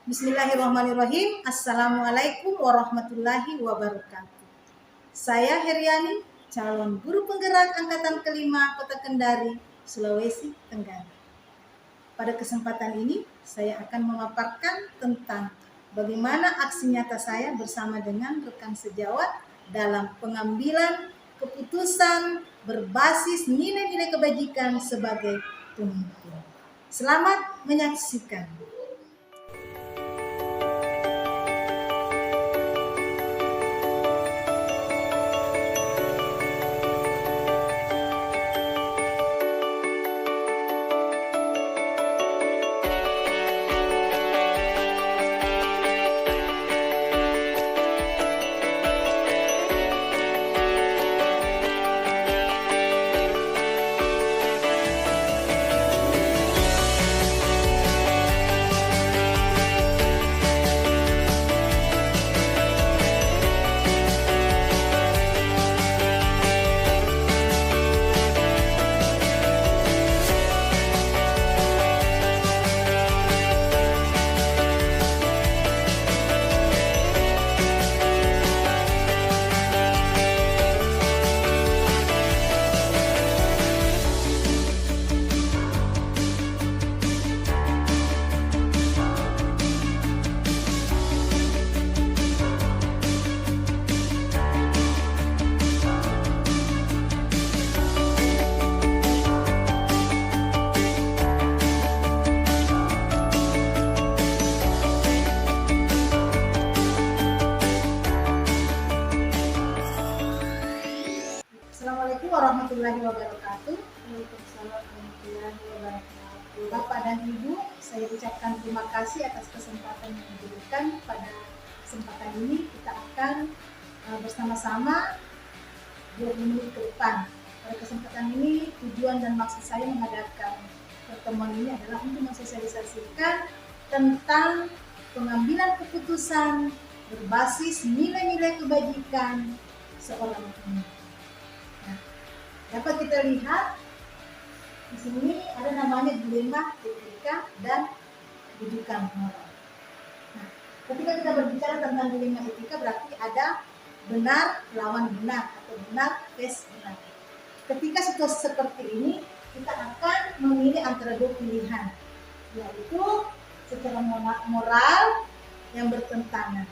Bismillahirrahmanirrahim. Assalamualaikum warahmatullahi wabarakatuh. Saya Heriani, calon guru penggerak angkatan kelima Kota Kendari, Sulawesi Tenggara. Pada kesempatan ini, saya akan memaparkan tentang bagaimana aksi nyata saya bersama dengan rekan sejawat dalam pengambilan keputusan berbasis nilai-nilai kebajikan sebagai pemimpin. Selamat menyaksikan. Assalamualaikum warahmatullahi wabarakatuh. Waalaikumsalam warahmatullahi wabarakatuh. Bapak dan Ibu, saya ucapkan terima kasih atas kesempatan yang diberikan. Pada kesempatan ini kita akan bersama-sama 20 menit ke depan. Pada kesempatan ini tujuan dan maksud saya mengadakan pertemuan ini adalah untuk mensosialisasikan tentang pengambilan keputusan berbasis nilai-nilai kebajikan seorang pemimpin. Dapat kita lihat di sini ada namanya dilema etika dan rujukan moral. Nah, ketika kita berbicara tentang dilema etika berarti ada benar lawan benar atau benar versus benar. Ketika situasi seperti ini kita akan memilih antara dua pilihan, yaitu secara moral yang bertentangan.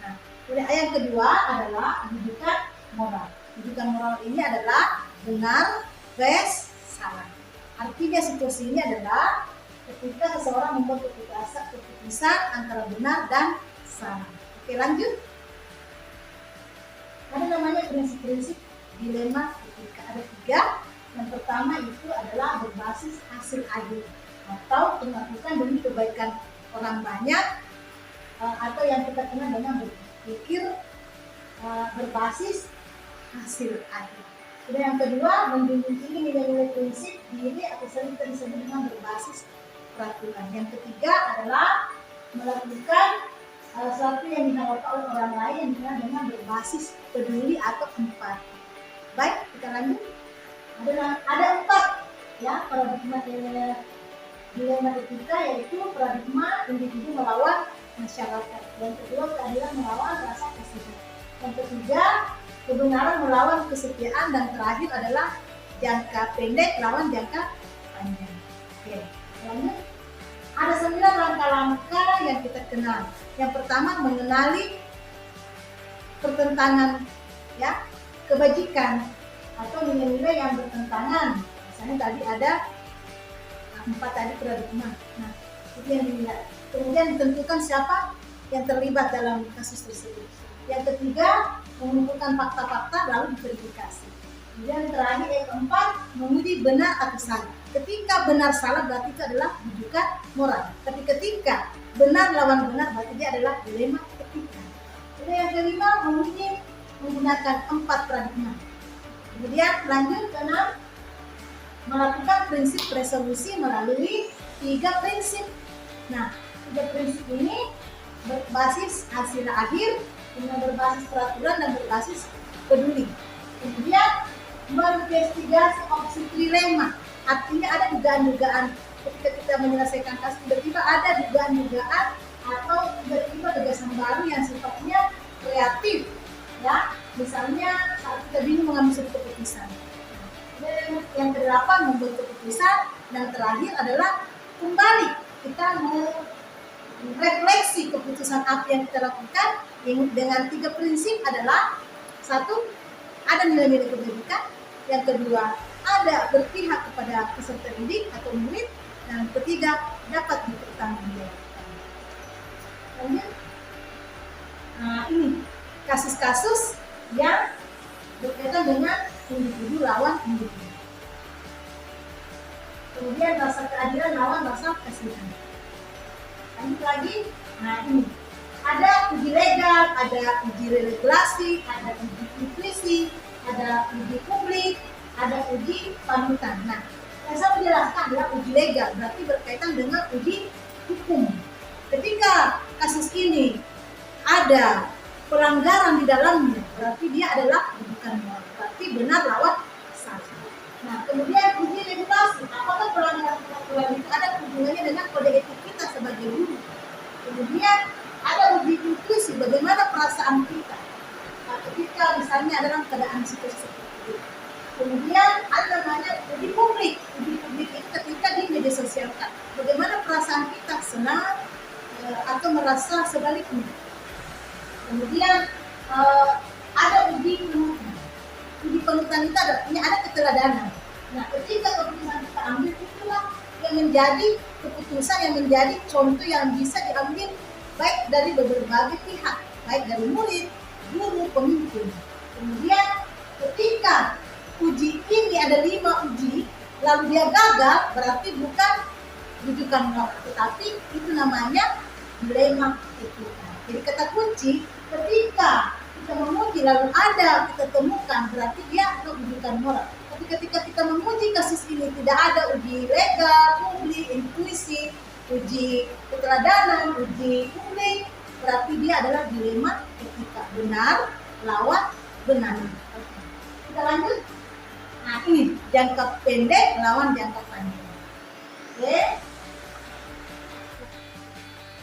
Nah, pilihan yang kedua adalah rujukan moral. Rujukan moral ini adalah benar versus salah. Artinya situasi ini adalah ketika seseorang membuat keputusan antara benar dan salah. Oke, lanjut. Ada namanya prinsip-prinsip dilema etika. Ada 3. Yang pertama itu adalah berbasis hasil adil atau melakukan demi kebaikan orang banyak, atau yang kita kenal dengan berpikir berbasis hasil adil. Dan yang kedua, menjunjung tinggi nilai-nilai prinsip diri atau sering kita disebut dengan berbasis peraturan. Yang ketiga adalah melakukan sesuatu yang diharapkan oleh orang lain yang dikenal dengan berbasis peduli atau empati. Baik, kita lanjut. Ada 4 ya paradigma dilema etika, yaitu paradigma individu melawan masyarakat. Yang kedua, keadilan melawan rasa kasihan. Yang ketiga, kebenaran melawan kesetiaan, dan terakhir adalah jangka pendek lawan jangka panjang. Oke, lanjut. Ada 9 langkah-langkah yang kita kenal. Yang pertama, mengenali pertentangan ya kebajikan atau nilai-nilai yang bertentangan. Misalnya tadi ada 4 tadi paradigma. Nah, itu yang dilihat. Kemudian ditentukan siapa yang terlibat dalam kasus tersebut. Yang ketiga, mengumpulkan fakta-fakta lalu diverifikasi. Kemudian terakhir yang keempat, menguji benar atau salah. Ketika benar salah berarti itu adalah rujukan moral. Tapi ketika benar lawan benar berarti dia adalah dilema etika. Kemudian yang kelima, menguji menggunakan 4 paradigma. Kemudian lanjut ke 6, melakukan prinsip resolusi melalui 3 prinsip. Nah, 3 prinsip ini berbasis hasil akhir, dengan berbasis peraturan dan berbasis peduli. Kemudian menginvestigasi opsi trilema, artinya ada dugaan-dugaan ketika kita menyelesaikan kasus, tiba-tiba ada dugaan-dugaan atau tiba-tiba gagasan baru yang sifatnya kreatif, ya. Misalnya saat kita bingung mengambil suatu keputusan. Yang kedelapan membuat keputusan, dan terakhir adalah kembali kita merefleksi keputusan apa yang kita lakukan dengan 3 prinsip adalah: 1, ada nilai-nilai kebajikan; yang kedua, ada berpihak kepada peserta didik atau murid; dan ketiga, dapat dipertanggungjawabkan. Lanjut. Nah, ini kasus-kasus yang berkaitan dengan individu lawan individu. Kemudian rasa keadilan lawan rasa kasihan. Lanjut lagi. Nah, ini ada uji legal, ada uji regulasi, ada uji intuisi, ada uji publik, ada uji panutan. Nah, yang saya menjelaskan adalah uji legal, berarti berkaitan dengan uji hukum. Ketika kasus ini ada pelanggaran di dalamnya, berarti dia adalah bukan moral, berarti benar lawan salah. Nah, kemudian uji regulasi, apakah pelanggaran itu ada hubungannya dengan kode etik kita sebagai guru. Kemudian ada uji intuisi, bagaimana perasaan kita ketika misalnya dalam keadaan situasi seperti itu. Kemudian ada namanya uji publik. Uji publik itu ketika di media sosial, bagaimana perasaan kita, senang atau merasa sebaliknya. Kemudian ada uji panutan. Uji panutan itu ada keteladanan. Nah, ketika keputusan kita ambil, itulah yang menjadi keputusan, yang menjadi contoh yang bisa diambil baik dari berbagai pihak, baik dari murid, guru, pemimpin. Kemudian ketika uji ini ada 5 uji, lalu dia gagal, berarti bukan rujukan moral, tetapi itu namanya dilema etika. Jadi kata kunci, ketika kita menguji lalu ada kita temukan, berarti dia adalah rujukan moral. Tapi ketika kita menguji kasus ini tidak ada uji legal, publik, intuisi, uji keteladanan, uji publik, berarti dia adalah dilema etika, benar lawan benar. Kita lanjut. Nah, ini jangka pendek lawan jangka panjang. Oke.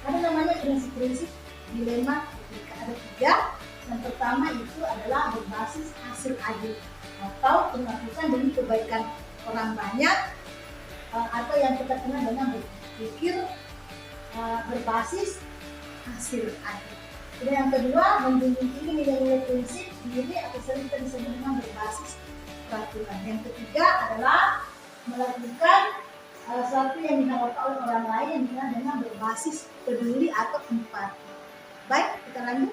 Ada namanya prinsip-prinsip dilema etika, ada 3. Yang pertama itu adalah berbasis hasil adil atau melakukan demi kebaikan orang banyak, atau yang kita kenal dengan berpikir berbasis hasil adil. Dan yang kedua, menjunjung tinggi nilai-nilai prinsip diri atau sering kita disebut dengan berbasis peraturan. Yang ketiga adalah melakukan sesuatu yang dilakukan oleh orang lain yang dikenal dengan berbasis peduli atau empati. Baik, kita lanjut.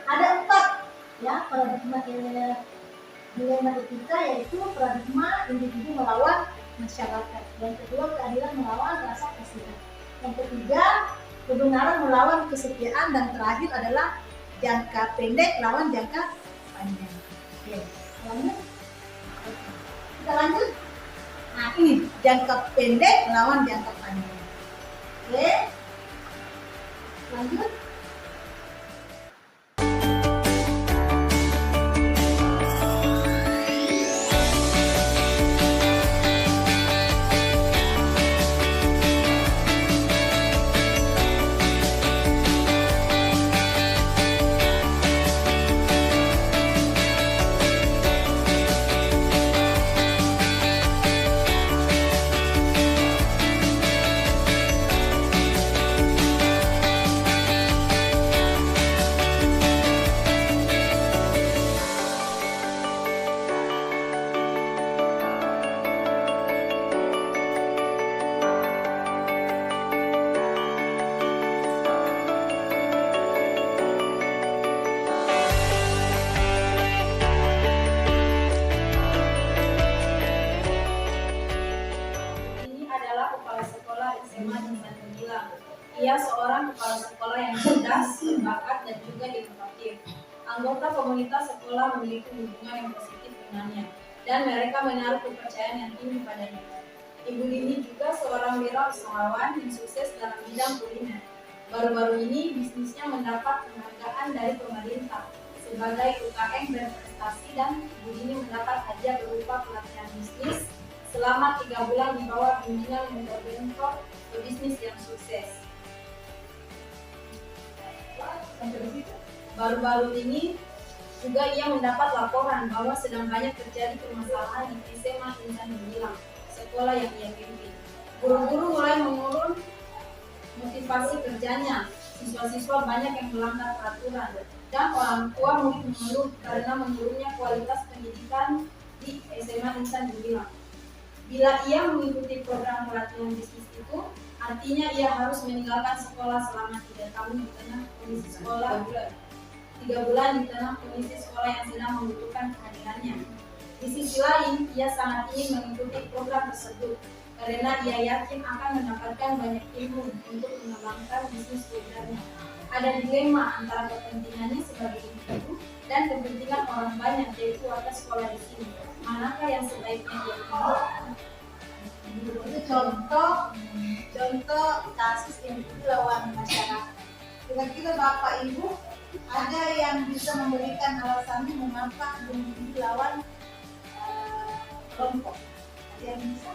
Ada 4 ya paradigma dilema etika, yaitu paradigma individu melawan masyarakat. Yang kedua, keadilan melawan rasa kasihan. Yang ketiga, kebenaran melawan kesetiaan, dan terakhir adalah jangka pendek lawan jangka panjang. Oke, lanjut. Kita lanjut. Nah, ini jangka pendek lawan jangka panjang. Oke, lanjut. Ia seorang kepala sekolah yang cerdas, berbakat, dan juga inovatif. Anggota komunitas sekolah memiliki hubungan yang positif dengannya, dan mereka menaruh kepercayaan yang tinggi padanya. Ibu Lini juga seorang wirausahawan yang sukses dalam bidang kuliner. Baru-baru ini bisnisnya mendapat penghargaan dari pemerintah sebagai UKM berprestasi, dan Ibu Lini mendapat hadiah berupa pelatihan bisnis selama 3 bulan di bawah bimbingan mentor pebisnis yang sukses. Sampai di situ. Baru-baru ini juga ia mendapat laporan bahwa sedang banyak terjadi permasalahan di SMA Insan Gemilang, sekolah yang ia pimpin. Guru-guru mulai menurun motivasi kerjanya, siswa-siswa banyak yang melanggar peraturan, dan orang tua murid mengeluh karena menurunnya kualitas pendidikan di SMA Insan Gemilang. Bila ia mengikuti program pelatihan bisnis itu, artinya ia harus meninggalkan sekolah selama 3 tahun di tengah kondisi sekolah 3 bulan di tengah kondisi sekolah yang sedang membutuhkan kehadirannya. Di sisi lain, ia sangat ingin mengikuti program tersebut karena ia yakin akan mendapatkan banyak ilmu untuk mengembangkan bisnis keluarganya. Ada dilema antara kepentingannya sebagai individu dan kepentingan orang banyak, yaitu warga sekolah di sini. Manakah yang sebaiknya dia pilih? Itu contoh kasus individu lawan masyarakat. Kira-kira Bapak Ibu ada yang bisa memberikan alasannya mengapa individu lawan kelompok? Ada yang bisa?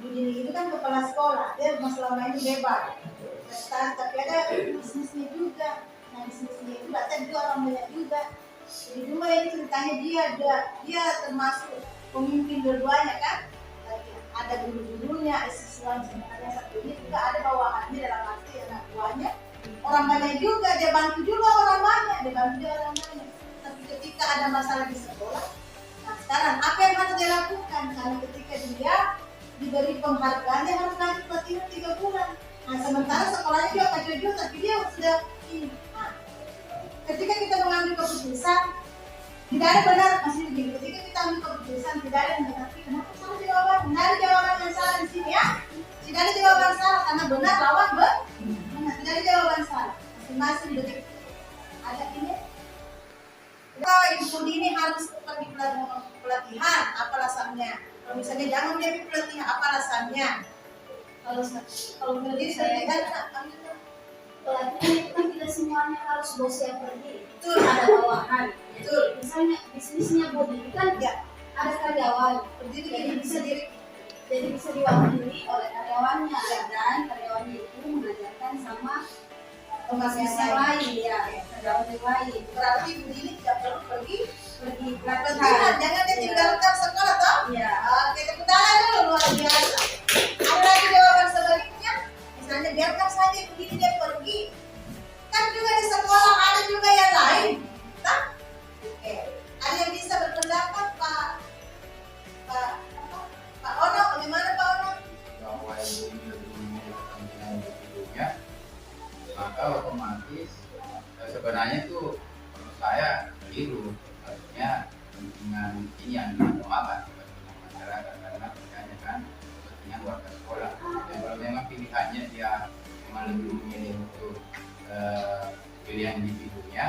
Ibu Dini itu kan kepala sekolah, dia selama ini bebas. Tapi ada bisnisnya juga. Nah bisnisnya itu ada juga orang banyak juga. Jadi dulu ini ceritanya dia termasuk pemimpin dua-duanya kan. Ada guru-gurunya, siswa sebenarnya satu ini juga ada bawahannya dalam arti anak buahnya. Orang banyak juga, dia bantu juga orang banyak, Tapi ketika ada masalah di sekolah, nah sekarang apa yang harus dia lakukan? Karena ketika dia diberi penghargaan, dia harus lanjut pelatihan 3 bulan. Nah sementara sekolahnya juga kacau, tapi dia sudah ini. Nah, ketika kita mengambil keputusan, tidak ada benar, masih begini. Ketika kita ambil keputusan, tidak ada yang benar. Kenapa salah jawaban? Tidak ada jawaban yang salah di sini ya. Tidak ada jawaban salah karena benar lawan benar. Tidak ada jawaban salah. Masing-masing begitu. Ada ini. Kalau Ibu Dini harus pergi pelatihan, apa alasannya? Kalau misalnya jangan dia pergi pelatihan, apa alasannya? Kalau berdiri saya pelatihan itu kan tidak semuanya harus bos yang pergi. Betul. Ada bawahan. Betul. Misalnya bisnisnya bodi kan Ya. ada karyawan. Berdiri Jadi bisa diwakili oleh karyawannya dan karyawannya itu mengajarkan sama Pemasaran yang lain ya, karyawan yang lain. Berarti Ibu Dini tidak perlu pergi pelatihan. pelatihan. Jangan dia tinggalkan sekolah toh. Iya. Oke, tepuk tangan dulu luar biasa. Ada lagi jawaban sebaliknya? Misalnya biarkan saja Ibu Dini dia pergi. Kan juga di sekolah ada juga yang lain. Nah, oke. Ada yang bisa berpendapat Pak Ono, bagaimana Pak Ono? Bahwa ibu ini lebih memilih kepentingan individunya, maka otomatis sebenarnya itu menurut saya keliru. Harusnya kepentingan ini yang diutamakan, kepentingan masyarakat, karena kerjanya kan kepentingan warga sekolah. Dan kalau memang pilihannya dia memang lebih memilih untuk pilihan individunya,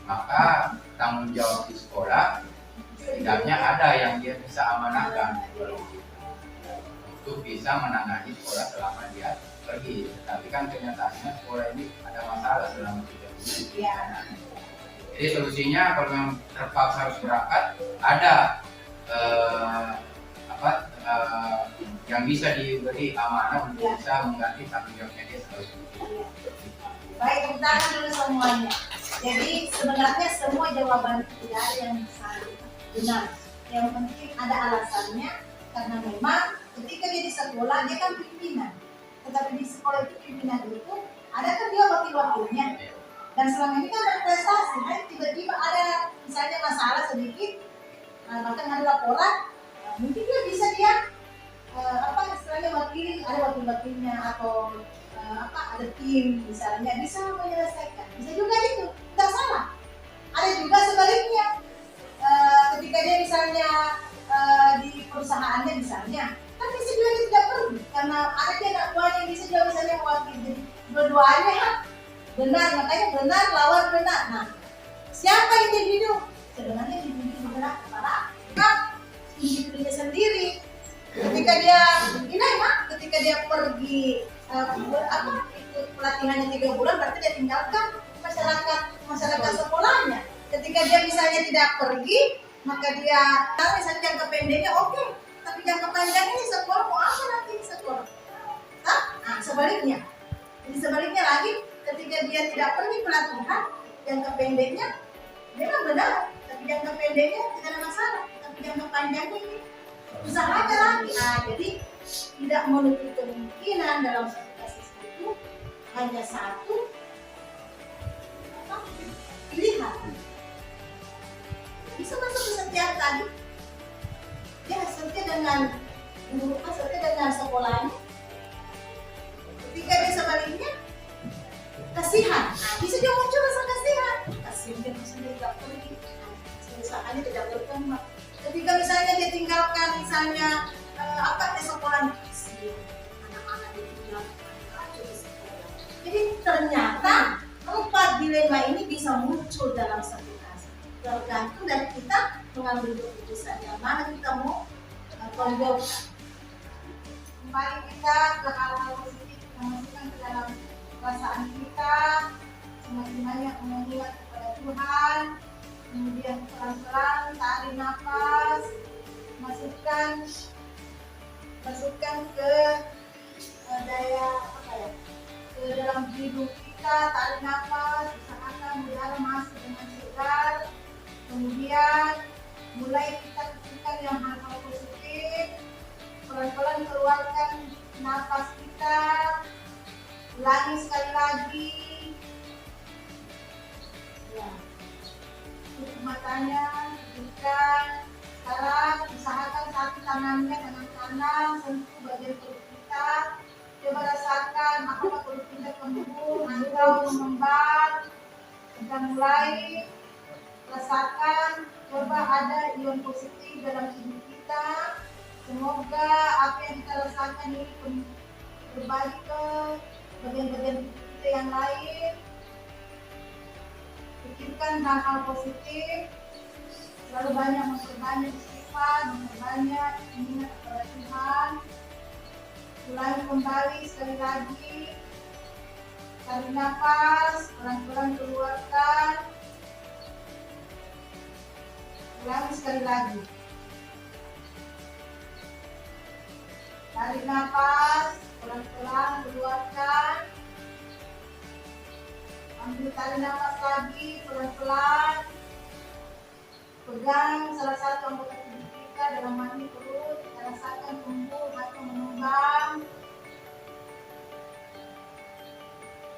maka tanggung jawab di sekolah setidaknya ada yang dia bisa amanahkan untuk bisa menangani sekolah selama dia pergi. Tapi kan kenyataannya sekolah ini ada masalah selama 3 bulan. Ya. Jadi solusinya kalau memang terpaksa harus berangkat, ada yang bisa diberi amanah untuk bisa mengganti tanggung jawabnya dia sebagai individu. Baik, tepuk tangan dulu semuanya. Jadi sebenarnya semua jawaban tidak ada yang salah, benar. Yang penting ada alasannya, karena memang ketika dia di sekolah dia kan pimpinan. Tetapi di sekolah itu pimpinan itu ada kan dia wakil-wakilnya. Dan selama ini kan berprestasi, kan tiba-tiba ada misalnya masalah sedikit, bahkan ada laporan, mungkin dia istilahnya wakili, ada wakil-wakilnya atau ada tim misalnya bisa menyelesaikan, bisa juga itu, tidak salah. Ada juga sebaliknya, ketika dia misalnya di perusahaannya misalnya, kan bisa juga dia tidak pergi karena ada dia anak buahnya yang bisa juga misalnya wakil, jadi dua-duanya benar, makanya benar lawan benar. Nah, siapa individu? Sebenarnya individu benar kepada individunya sendiri. Ketika dia ketika dia pergi ikut pelatihannya 3 bulan, berarti dia tinggalkan masyarakat sekolahnya. Ketika dia misalnya tidak pergi, maka dia tahu misalnya jangka pendeknya oke, tapi jangka panjangnya ini sekolah mau apa nanti sekolah? Nah, sebaliknya. Jadi sebaliknya lagi, ketika dia tidak pergi pelatihan, jangka pendeknya memang benar, tapi jangka pendeknya tidak ada masalah, tapi jangka panjangnya ini usahanya lagi. Nah, jadi tidak menutup kemungkinan dalam satu kasus itu hanya satu pilihan. Bisa masuk ke setiap tadi, dia setia dengan guru, setia dengan sekolahnya. Ketika dia sebaliknya kasihan, nah, bisa juga muncul rasa kasihan. Kasihan dia sendiri tidak pergi, usahanya tidak berkembang. Ketika misalnya dia tinggalkan misalnya di sekolah, anak-anak ditinggalkan di sekolah. Jadi ternyata 4 dilema ini bisa muncul dalam satu kasus. Tergantung dari kita mengambil keputusan yang mana kita mau tonjolkan. Kembali kita ke hal-hal positif yang masukkan ke dalam perasaan kita, semakin banyak mengingat kepada Tuhan. Kemudian pelan-pelan tarik nafas, masukkan ke daya ke dalam hidung kita, tarik nafas, usahakan udara masuk dengan segar. Kemudian mulai kita pikirkan yang hal-hal positif, pelan-pelan keluarkan nafas kita, ulangi sekali lagi. Ya. Tutup matanya, bukan. Sekarang usahakan satu tangannya tangan kanan sentuh bagian perut kita. Coba rasakan apakah perut kita kembung atau mengembang. Kita mulai rasakan, coba ada ion positif dalam tubuh kita. Semoga apa yang kita rasakan ini berbagi ke bagian-bagian tubuh kita yang lain. Pikirkan hal-hal positif, selalu banyak memperbanyak istighfar, memperbanyak ingat kepada Tuhan. Ulangi kembali sekali lagi, tarik nafas, pelan-pelan keluarkan. Ulangi sekali lagi, tarik nafas, pelan-pelan keluarkan. Ambil tarik nafas lagi, pelan-pelan. Pegang salah satu anggota tubuh kita dalam hati perut, kita rasakan tumbuh atau mengembang.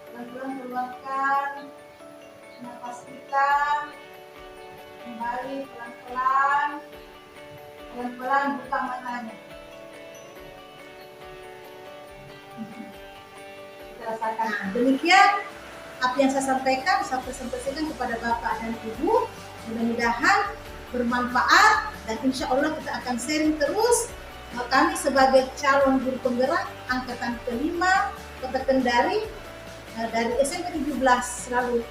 Pelan-pelan keluarkan nafas kita. Kembali pelan-pelan. Pelan-pelan buka matanya. Kita rasakan. Demikian apa yang saya sampaikan kepada Bapak dan Ibu, mudah-mudahan bermanfaat dan insya Allah kita akan sharing terus. Kami sebagai calon guru penggerak angkatan kelima Kota Kendari dari SMP 17 selalu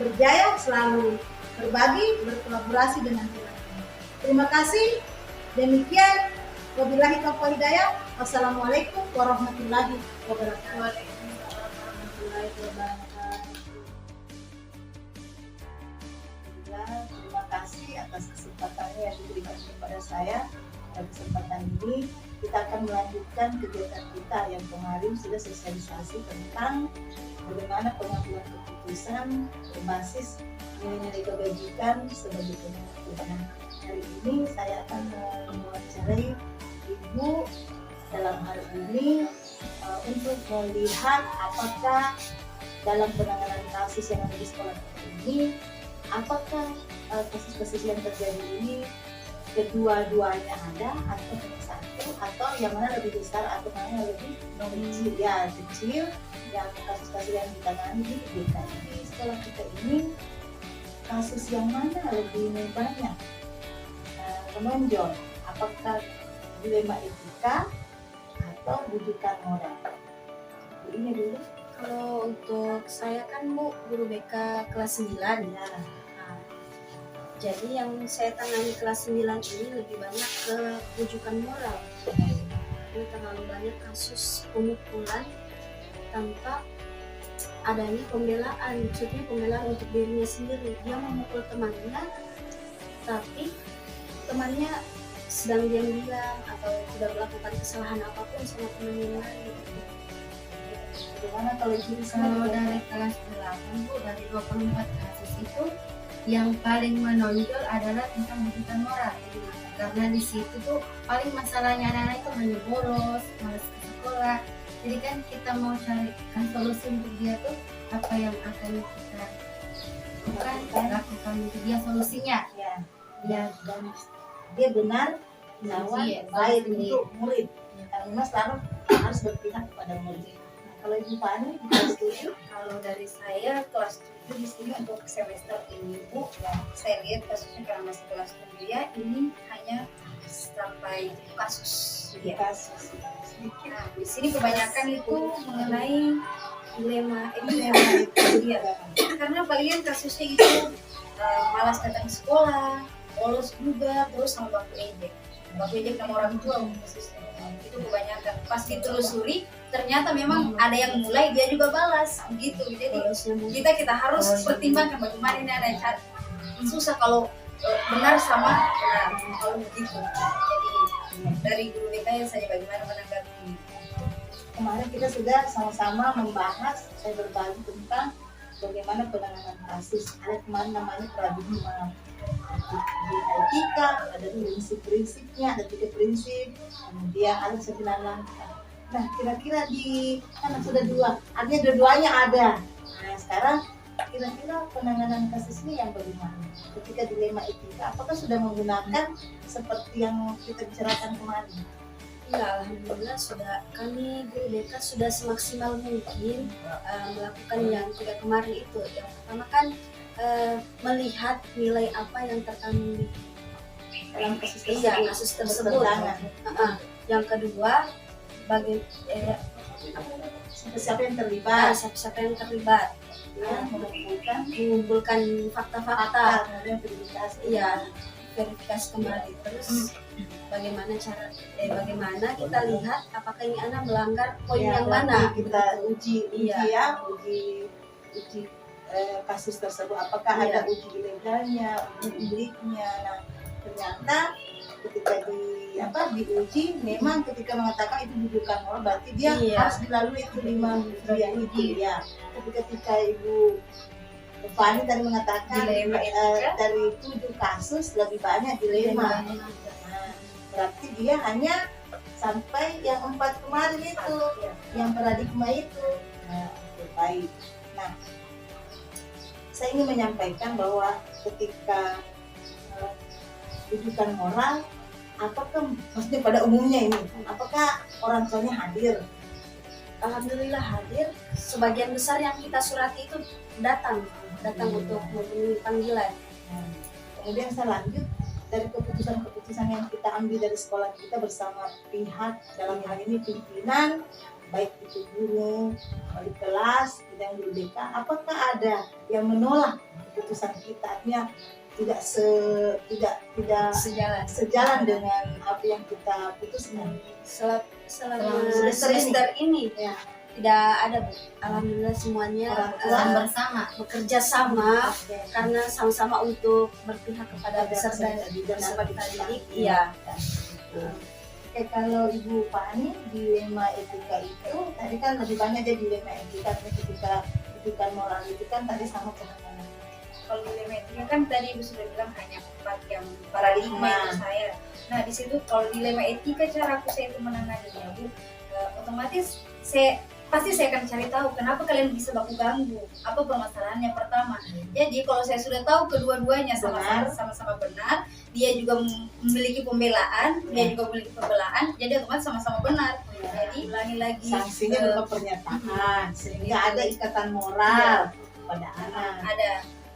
berjaya, selalu berbagi, berkolaborasi dengan teman-teman. Terima kasih. Demikian, wabillahi taufiq hidayah. Wassalamualaikum warahmatullahi wabarakatuh. Terima kasih atas kesempatannya yang diberikan kepada saya. Pada kesempatan ini kita akan melanjutkan kegiatan kita yang kemarin sudah sosialisasi tentang bagaimana pengambilan keputusan berbasis nilai-nilai kebajikan sebagai penentu. Hari ini saya akan mewawancarai Ibu dalam hal ini untuk melihat apakah dalam penanganan kasus yang ada di sekolah ini, apakah kasus-kasus yang terjadi ini kedua-duanya ada atau hanya satu, atau yang mana lebih besar atau mana yang lebih kecil. Ya, kecil yang kasus-kasus yang ditangani di DKI sekolah kita ini, kasus yang mana lebih banyak menonjol, apakah dilema etika atau bujukan moral. Ini dulu. Kalau untuk saya kan Bu, guru BK kelas 9 ya. Nah, jadi yang saya tangani kelas 9 ini lebih banyak ke rujukan moral. Ini terlalu banyak kasus pemukulan tanpa adanya pembelaan. Maksudnya pembelaan untuk dirinya sendiri. Dia memukul temannya, tapi temannya sedang diam-diam atau tidak melakukan kesalahan apapun sama temannya lain. Bagaimana kalau Ibu Risma? Kalau dari kelas 8 Bu, dari 24 kasus itu yang paling menonjol adalah tentang wujudan moral. Karena di situ tuh paling masalahnya anak-anak itu hanya bolos, malas ke sekolah. Jadi kan kita mau carikan solusi untuk dia tuh apa yang akan kita lakukan untuk dia solusinya. Ya, Ya, dan dia benar lawan Iya, baik sendiri. untuk murid. Karena memang selalu harus berpihak kepada murid. Nah, kalau Ibu Fani di kelas 7, Kalau dari saya kelas 7 di sini untuk semester ini Bu, saya lihat kasusnya karena masih kelas 7 ya, ini hanya sampai kasus. Ya. kasus Nah, di sini kebanyakan itu mengenai dilema itu Iya. Karena bagian kasusnya itu malas datang sekolah, bolos juga, terus sama baku ejek sama orang tua khususnya. Itu kebanyakan. Pas ditelusuri, ternyata memang ada yang mulai dia juga balas, gitu. Jadi kita harus pertimbangkan bagaimana ini ada cara. Susah kalau benar sama benar, kalau begitu. Jadi dari guru BK yang saya bagaimana menanggapi. kemarin kita sudah sama-sama membahas, saya berbagi tentang bagaimana penanganan kasus. Ada kemarin namanya paradigma di etika, ada prinsip-prinsipnya, ada 3 prinsip, kemudian ada 9 langkah. Nah, kira-kira di kan sudah 2, artinya dua-duanya ada. Nah, sekarang kira-kira penanganan kasus ini yang bagaimana? Ketika dilema etika, apakah sudah menggunakan seperti yang kita bicarakan kemarin? Ya, alhamdulillah sudah kami guru BK sudah semaksimal mungkin melakukan yang 3 kemarin itu. Yang pertama kan melihat nilai apa yang terkandung Dalam kasus kasus tersebut. bertentangan. Yang kedua, Siapa yang terlibat? siapa yang terlibat, Ya, mengumpulkan fakta-fakta, kemudian verifikasi. iya, verifikasi kembali. Terus bagaimana bagaimana kita lihat apakah ini anak melanggar poin Ya, yang berarti mana kita uji Iya. uji kasus tersebut, apakah Iya. ada uji ilegalnya, uji deliknya. Nah, ternyata ketika diuji, memang ketika mengatakan itu bukan moral, berarti dia Iya. harus dilalui itu 5 ujian itu ya. Tapi ketika Ibu Fani tadi mengatakan Dilema etika. dari 7 kasus lebih banyak dilema. Nah, berarti dia hanya sampai yang 4 kemarin itu, yang paradigma itu. Nah, oke, baik. Nah, saya ingin menyampaikan bahwa ketika rujukan moral, apakah maksudnya pada umumnya ini, apakah orang tuanya hadir? Alhamdulillah hadir. Sebagian besar yang kita surati itu datang untuk memenuhi panggilan. Nah, kemudian saya lanjut dari keputusan-keputusan yang kita ambil dari sekolah kita bersama pihak, dalam hal ini pimpinan, baik itu guru, wali kelas, dan guru BK, apakah ada yang menolak keputusan kita? Artinya tidak sejalan dengan apa yang kita putuskan. Selama semester semester ini Ya. tidak ada, Bu. Alhamdulillah semuanya Orang tua bersama bekerja sama Oke. karena sama-sama untuk berpihak kepada peserta dan peserta didik. didik. Iya. Oke, kalau Ibu Fani, dilema etika itu tadi kan lebih banyak dia dilema etika, ketika rujukan moral itu kan tadi sama penanganan. Kalau dilema etika kan tadi Ibu sudah bilang hanya 4 yang paradigma itu saya. Nah di situ kalau dilema etika cara saya itu menanganinya Bu, otomatis pasti saya akan cari tahu kenapa kalian bisa baku ganggu, apa permasalahannya pertama. Jadi kalau saya sudah tahu kedua-duanya sama-sama benar, dia juga memiliki pembelaan, dia juga memiliki pembelaan, jadi otomatis sama-sama benar. Jadi ulangi lagi Sanksinya berupa pernyataan, sehingga ada ikatan moral pada anak. ada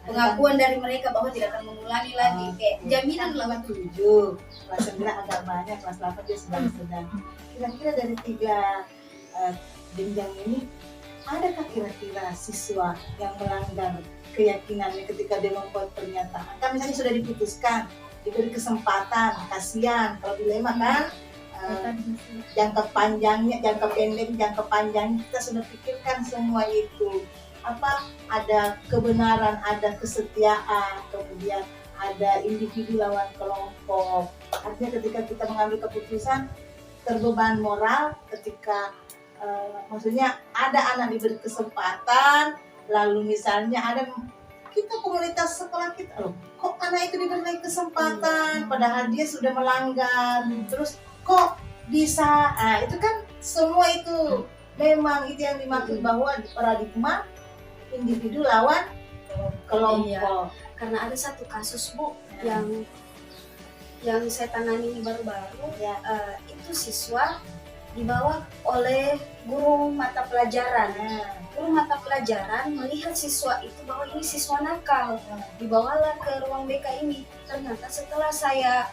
pengakuan dari mereka bahwa tidak akan mengulangi lagi, kayak jaminan lah. Kelas 7, kelas 9 agak banyak, kelas 8 dia sedang-sedang. Kira-kira dari 3 jenjang ini, adakah kira-kira siswa yang melanggar keyakinannya ketika dia membuat pernyataan? Kan misalnya sudah diputuskan, diberi kesempatan, kasihan kalau dilema kan, jangka panjangnya, jangka pendek, jangka panjangnya kita sudah pikirkan semua itu. Apa ada kebenaran, ada kesetiaan, kemudian ada individu lawan kelompok. Artinya ketika kita mengambil keputusan, terbeban moral ketika maksudnya ada anak diberi kesempatan, lalu misalnya ada kita komunitas sekolah kita, loh kok anak itu diberi kesempatan padahal dia sudah melanggar, terus kok bisa, nah itu kan semua itu memang itu yang dimaksud bahwa paradigma individu lawan kelompok. Iya. Karena ada satu kasus Bu yang saya tangani ini baru-baru, Ya. itu siswa dibawa oleh guru mata pelajaran. Guru mata pelajaran melihat siswa itu bahwa ini siswa nakal, dibawalah ke ruang BK ini. Ternyata setelah saya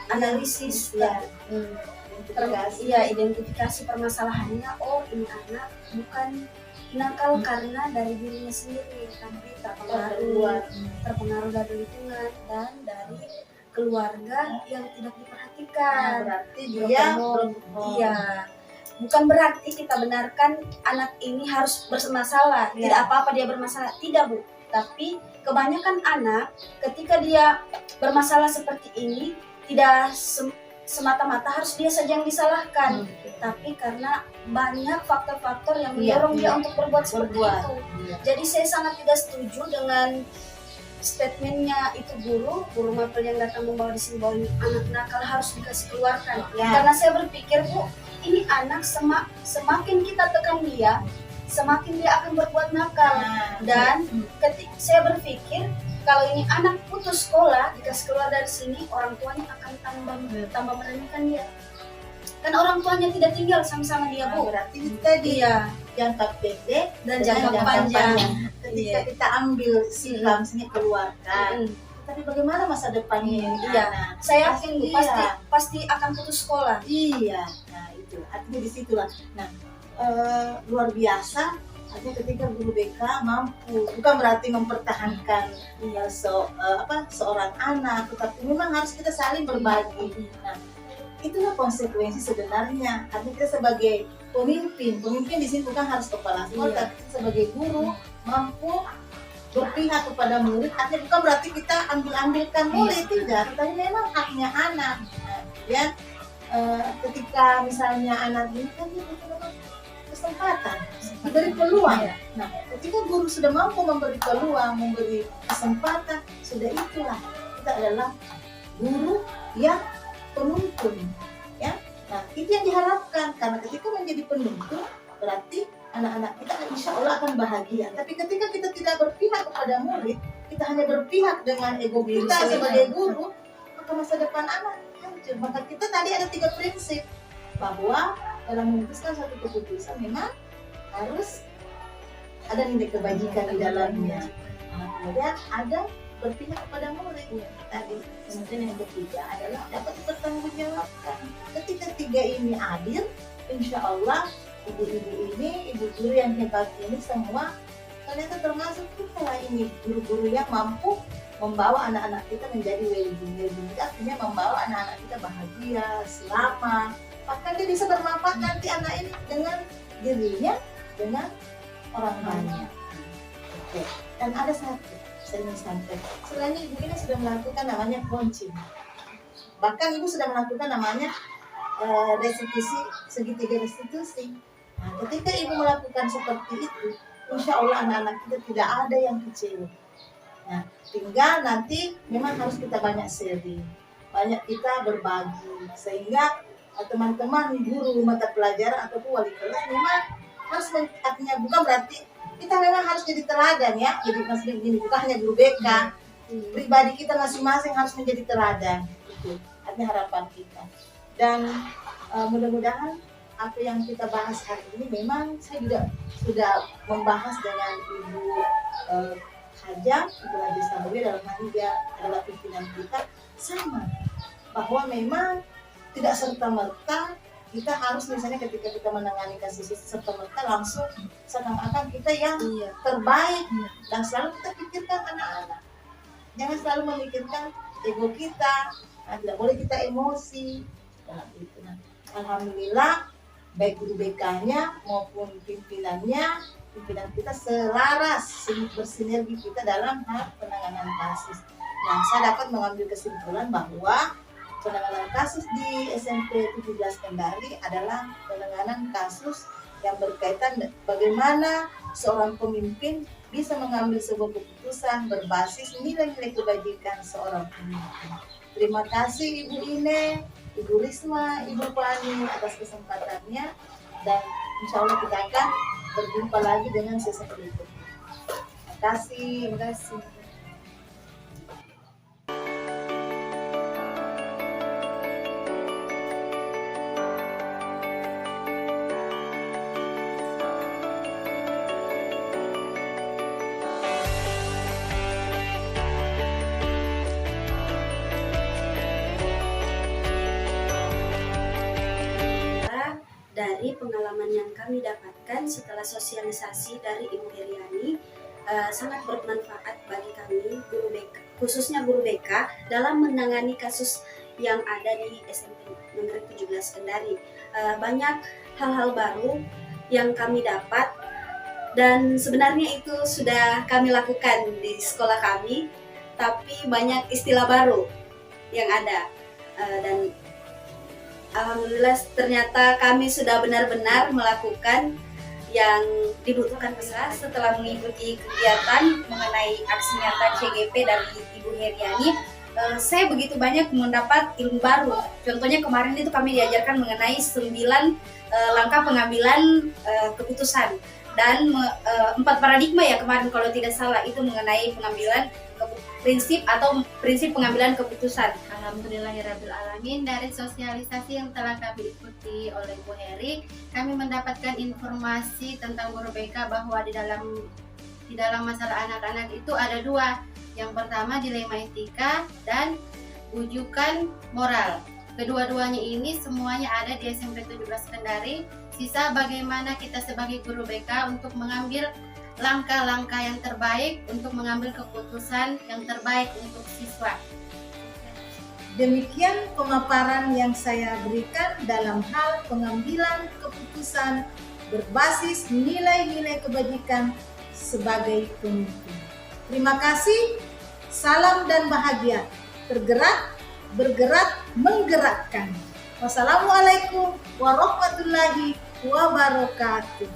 analisis, identifikasi permasalahannya, oh ini anak bukan nakal karena dari dirinya sendiri, tapi terpengaruh dari lingkungan dan dari keluarga yang tidak diperhatikan. Berarti dia Iya, bukan berarti kita benarkan anak ini harus bermasalah. Tidak apa-apa dia bermasalah, tidak Bu. Tapi kebanyakan anak ketika dia bermasalah seperti ini tidak semata-mata harus dia saja yang disalahkan, tapi karena banyak faktor-faktor yang mendorong dia untuk berbuat seperti itu. Jadi saya sangat tidak setuju dengan statementnya itu guru mapel yang datang membawa di sini bahwa anak nakal harus dikasih keluarkan. Karena saya berpikir Bu, ini anak semakin kita tekan dia, semakin dia akan berbuat nakal. Dan ketika saya berpikir kalau ini anak putus sekolah dikasih keluar dari sini, orang tuanya akan tambah meremehkan dia. Kan orang tuanya tidak tinggal sama-sama dia Bu. Berarti tadi jangka pendek dan jangka panjang. Ketika kita ambil sikap misalnya keluarkan, tapi bagaimana masa depannya ini? Saya yakin Bu, pasti akan putus sekolah. Iya, nah itu artinya disitulah. Nah, luar biasa. Artinya ketika guru BK mampu, bukan berarti mempertahankan seorang anak, tetapi memang harus kita saling berbagi. Nah, itulah konsekuensi sebenarnya. Artinya kita sebagai pemimpin di sini bukan harus kepala sekolah, tapi sebagai guru mampu berpihak kepada murid. Artinya bukan berarti kita ambilkan murid, tidak, tapi memang haknya anak. Nah, kemudian ketika misalnya anak ini kan dia butuh kesempatan, diberi peluang. Nah, ketika guru sudah mampu memberi peluang, memberi kesempatan, sudah itulah kita adalah guru yang penuntun, ya. Nah, itu yang diharapkan, karena ketika menjadi penuntun berarti anak-anak kita insya Allah akan bahagia. Tapi ketika kita tidak berpihak kepada murid, kita hanya berpihak dengan ego kita sebagai guru, maka masa depan anak hancur. Maka kita tadi ada 3 prinsip bahwa dalam memutuskan satu keputusan memang harus ada nilai kebajikan di dalamnya. Nah, kemudian ada berpihak kepada murid. Tadi kemudian yang ketiga adalah dapat dipertanggungjawabkan. Ketika 3 ini adil, insya Allah ibu-ibu ini, ibu guru yang hebat ini semua ternyata termasuk kita lah ini guru-guru yang mampu membawa anak-anak kita menjadi well-being. Artinya membawa anak-anak kita bahagia, selamat. Bahkan dia bisa bermanfaat nanti anak ini dengan dirinya, dengan orang banyak. Oke. Dan ada satu saya ingin sampaikan. Selain ibu ini sudah melakukan namanya coaching. Bahkan ibu sudah melakukan namanya restitusi, segitiga restitusi. Nah, ketika ibu melakukan seperti itu, insya Allah anak-anak kita tidak ada yang kecewa. Nah, tinggal nanti memang harus kita banyak sharing, banyak kita berbagi, sehingga teman-teman guru mata pelajaran ataupun wali kelas memang harus artinya bukan berarti kita memang harus jadi teladan ya. Jadi maksudnya begini, bukan hanya guru BK, pribadi kita masing-masing harus menjadi teladan. Itu artinya harapan kita. Dan mudah-mudahan apa yang kita bahas hari ini memang saya juga sudah membahas dengan Ibu Haja, Ibu Haja Samuel, dalam hal ini dia adalah pimpinan kita, sama bahwa memang tidak serta-merta kita harus misalnya ketika kita menangani kasus serta-merta langsung seakan-akan kita yang terbaik, dan selalu kita pikirkan anak-anak, jangan selalu memikirkan ego kita. Nah, tidak boleh kita emosi dalam itu. Nah, alhamdulillah baik guru BK-nya maupun pimpinan kita selaras bersinergi kita dalam hal penanganan kasus. Nah, saya dapat mengambil kesimpulan bahwa penanganan kasus di SMP 17 Kendari adalah penanganan kasus yang berkaitan bagaimana seorang pemimpin bisa mengambil sebuah keputusan berbasis nilai-nilai kebajikan seorang pemimpin. Terima kasih Ibu Ine, Ibu Risma, Ibu Fani atas kesempatannya, dan insya Allah kita akan berjumpa lagi dengan sesi berikutnya. Terima kasih. Terima kasih. Dari pengalaman yang kami dapatkan setelah sosialisasi dari Ibu Heriani, sangat bermanfaat bagi kami guru BK, khususnya guru BK dalam menangani kasus yang ada di SMP Negeri 17 Kendari. Banyak hal-hal baru yang kami dapat, dan sebenarnya itu sudah kami lakukan di sekolah kami, tapi banyak istilah baru yang ada, dan alhamdulillah ternyata kami sudah benar-benar melakukan yang dibutuhkan besar. Setelah mengikuti kegiatan mengenai aksi nyata CGP dari Ibu Heriani, saya begitu banyak mendapat ilmu baru. Contohnya kemarin itu kami diajarkan mengenai 9 langkah pengambilan keputusan, dan 4 paradigma ya kemarin kalau tidak salah, itu mengenai pengambilan prinsip pengambilan keputusan. Alhamdulillahirabbil alamin, dari sosialisasi yang telah kami ikuti oleh Bu Heri, kami mendapatkan informasi tentang guru BK bahwa di dalam masalah anak-anak itu ada 2. Yang pertama dilema etika dan ujukan moral. Kedua-duanya ini semuanya ada di SMP 17 Kendari. Sisa bagaimana kita sebagai guru BK untuk mengambil langkah-langkah yang terbaik untuk mengambil keputusan yang terbaik untuk siswa. Demikian pemaparan yang saya berikan dalam hal pengambilan keputusan berbasis nilai-nilai kebajikan sebagai pemimpin. Terima kasih, salam dan bahagia, tergerak, bergerak, menggerakkan. Wassalamualaikum warahmatullahi wabarakatuh.